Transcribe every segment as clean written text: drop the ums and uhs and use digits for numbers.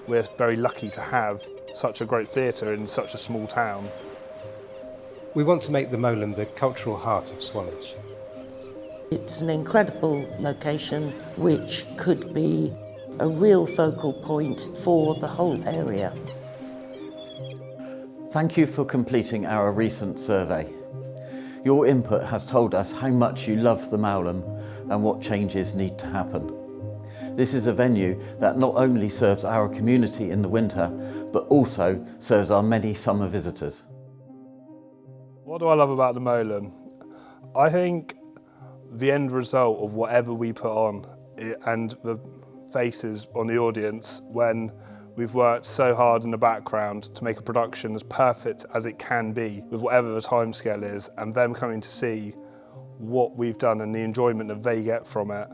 We're very lucky to have such a great theatre in such a small town. We want to make the Mowlem the cultural heart of Swanage. It's an incredible location which could be a real focal point for the whole area. Thank you for completing our recent survey. Your input has told us how much you love the Mowlem and what changes need to happen. This is a venue that not only serves our community in the winter, but also serves our many summer visitors. What do I love about the Mowlem? I think the end result of whatever we put on and the faces on the audience when we've worked so hard in the background to make a production as perfect as it can be with whatever the timescale is, and them coming to see what we've done and the enjoyment that they get from it.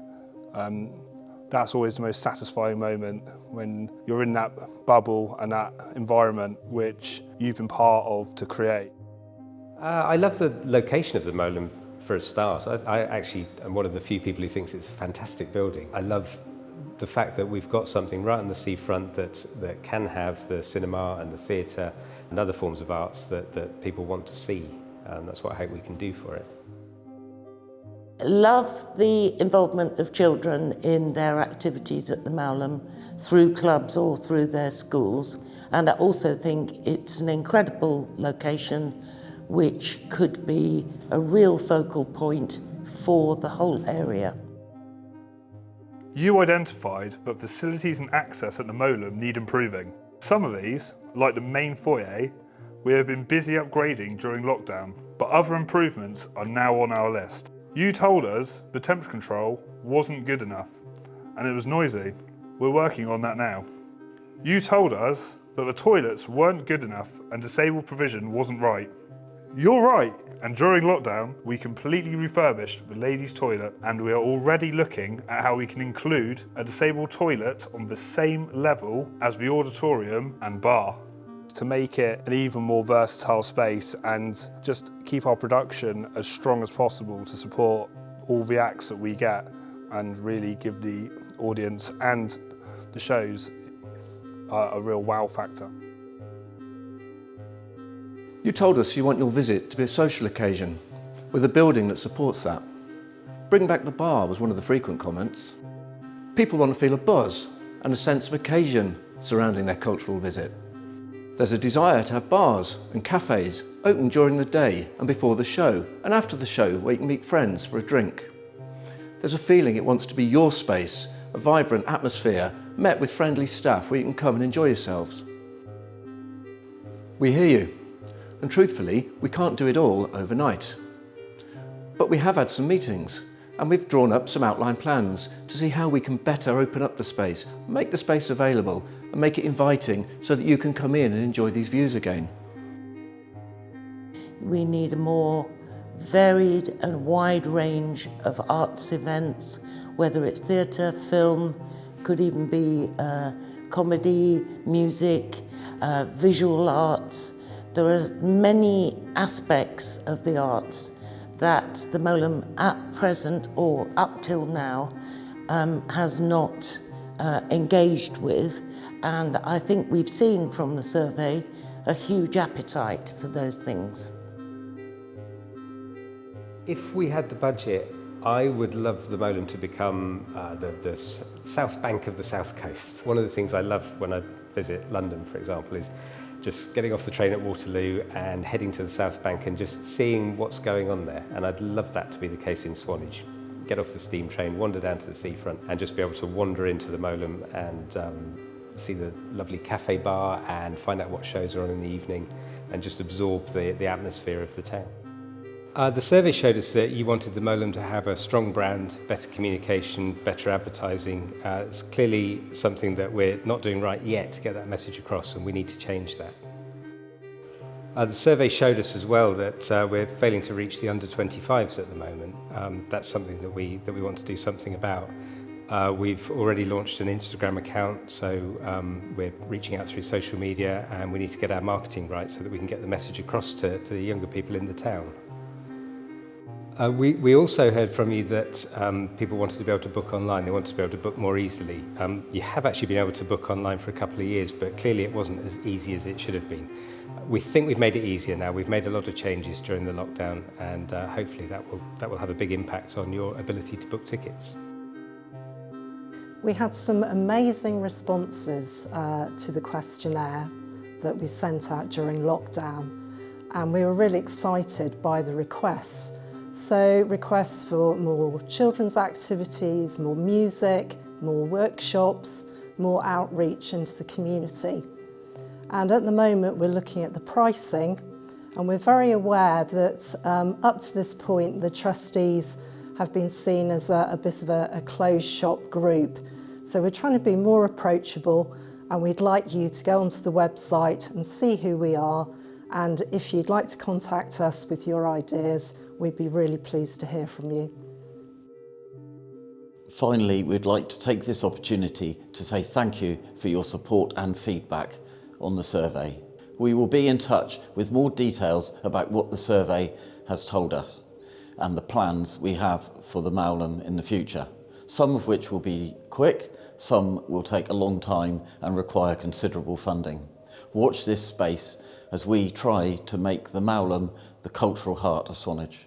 That's always the most satisfying moment, when you're in that bubble and that environment which you've been part of to create. I love the location of the Mowlem for a start. I actually am one of the few people who thinks it's a fantastic building. I love the fact that we've got something right on the seafront that can have the cinema and the theatre and other forms of arts that people want to see. And that's what I hope we can do for it. Love the involvement of children in their activities at the Mowlem through clubs or through their schools. And I also think it's an incredible location which could be a real focal point for the whole area. You identified that facilities and access at the Mowlem need improving. Some of these, like the main foyer, we have been busy upgrading during lockdown, but other improvements are now on our list. You told us the temperature control wasn't good enough and it was noisy. We're working on that now. You told us that the toilets weren't good enough and disabled provision wasn't right. You're right, and during lockdown, we completely refurbished the ladies' toilet, and we are already looking at how we can include a disabled toilet on the same level as the auditorium and bar, to make it an even more versatile space and just keep our production as strong as possible to support all the acts that we get and really give the audience and the shows a real wow factor. You told us you want your visit to be a social occasion, with a building that supports that. Bring back the bar was one of the frequent comments. People want to feel a buzz and a sense of occasion surrounding their cultural visit. There's a desire to have bars and cafes open during the day and before the show, and after the show where you can meet friends for a drink. There's a feeling it wants to be your space, a vibrant atmosphere, met with friendly staff where you can come and enjoy yourselves. We hear you. And truthfully, we can't do it all overnight. But we have had some meetings and we've drawn up some outline plans to see how we can better open up the space, make the space available and make it inviting so that you can come in and enjoy these views again. We need a more varied and wide range of arts events, whether it's theatre, film, could even be comedy, music, visual arts. There are many aspects of the arts that the Mowlem at present or up till now has not engaged with, and I think we've seen from the survey a huge appetite for those things. If we had the budget, I would love the Mowlem to become the south bank of the south coast. One of the things I love when I visit London, for example, is just getting off the train at Waterloo and heading to the South Bank and just seeing what's going on there. And I'd love that to be the case in Swanage. Get off the steam train, wander down to the seafront and just be able to wander into the Mowlem and see the lovely cafe bar and find out what shows are on in the evening and just absorb the atmosphere of the town. The survey showed us that you wanted the Mowlem to have a strong brand, better communication, better advertising. It's clearly something that we're not doing right yet to get that message across, and we need to change that. The survey showed us as well that we're failing to reach the under 25s at the moment. That's something that we want to do something about. We've already launched an Instagram account, so we're reaching out through social media, and we need to get our marketing right so that we can get the message across to the younger people in the town. We also heard from you that people wanted to be able to book online, they wanted to be able to book more easily. You have actually been able to book online for a couple of years, but clearly it wasn't as easy as it should have been. We think we've made it easier now. We've made a lot of changes during the lockdown, and hopefully that will have a big impact on your ability to book tickets. We had some amazing responses to the questionnaire that we sent out during lockdown, and we were really excited by the requests. So requests for more children's activities, more music, more workshops, more outreach into the community. And at the moment we're looking at the pricing, and we're very aware that up to this point the trustees have been seen as a bit of a closed shop group. So we're trying to be more approachable, and we'd like you to go onto the website and see who we are, and if you'd like to contact us with your ideas, we'd be really pleased to hear from you. Finally, we'd like to take this opportunity to say thank you for your support and feedback on the survey. We will be in touch with more details about what the survey has told us and the plans we have for the Mowlem in the future, some of which will be quick, some will take a long time and require considerable funding. Watch this space as we try to make the Mowlem the cultural heart of Swanage.